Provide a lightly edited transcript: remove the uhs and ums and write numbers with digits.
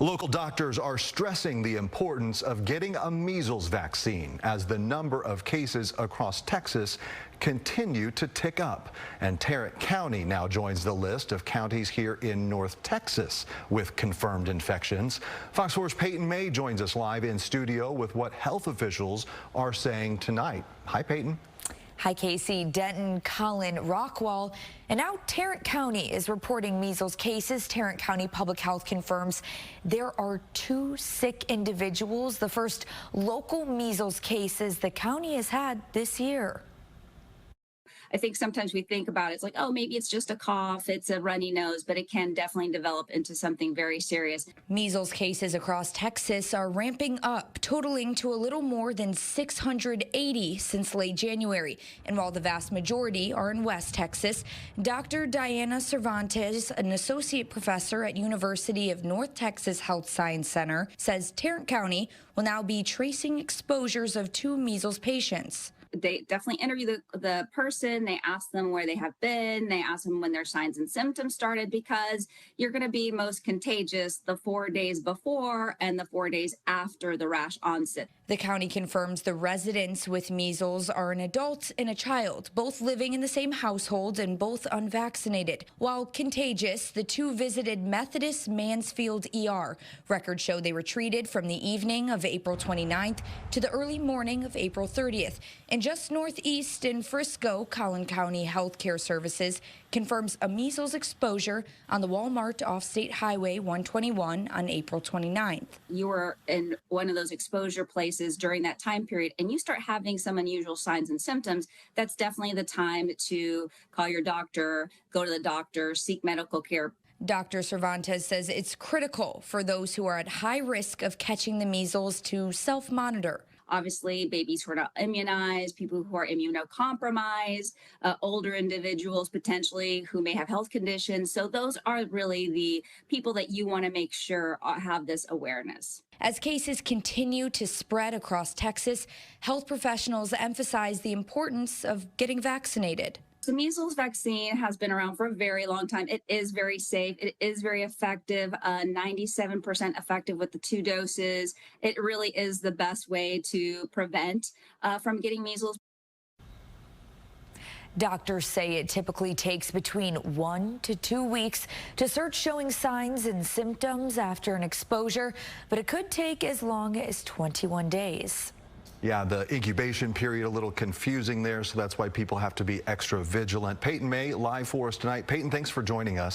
Local doctors are stressing the importance of getting a measles vaccine as the number of cases across Texas continue to tick up. And Tarrant County now joins the list of counties here in North Texas with confirmed infections. Fox 4's Peyton May joins us live in studio with what health officials are saying tonight. Hi, Peyton. Hi, Casey. Denton, Collin, Rockwall, and now Tarrant County is reporting measles cases. Tarrant County Public Health confirms there are 2 sick individuals, the first local measles cases the county has had this year. I think sometimes we think about it's like, oh, maybe it's just a cough, it's a runny nose, but it can definitely develop into something very serious. Measles cases across Texas are ramping up, totaling to a little more than 680 since late January. And while the vast majority are in West Texas, Dr. Diana Cervantes, an associate professor at University of North Texas Health Science Center, says Tarrant County will now be tracing exposures of 2 measles patients. They definitely interview the person. They ask them where they have been. They ask them when their signs and symptoms started, because you're going to be most contagious the 4 days before and the 4 days after the rash onset. The county confirms the residents with measles are an adult and a child, both living in the same household and both unvaccinated. While contagious, the 2 visited Methodist Mansfield ER. Records show they were treated from the evening of April 29th to the early morning of April 30th. And just northeast in Frisco, Collin County Healthcare Services confirms a measles exposure on the Walmart off State Highway 121 on April 29th. You were in one of those exposure places during that time period and you start having some unusual signs and symptoms, that's definitely the time to call your doctor, go to the doctor, seek medical care. Dr. Cervantes says it's critical for those who are at high risk of catching the measles to self-monitor. Obviously, babies who are not immunized, people who are immunocompromised, older individuals potentially who may have health conditions. So those are really the people that you want to make sure have this awareness. As cases continue to spread across Texas, health professionals emphasize the importance of getting vaccinated. The measles vaccine has been around for a very long time. It is very safe. It is very effective, 97% effective with the 2 doses. It really is the best way to prevent from getting measles. Doctors say it typically takes between 1 to 2 weeks to start showing signs and symptoms after an exposure, but it could take as long as 21 days. Yeah, the incubation period a little confusing there, so that's why people have to be extra vigilant. Peyton May live for us tonight. Peyton, thanks for joining us.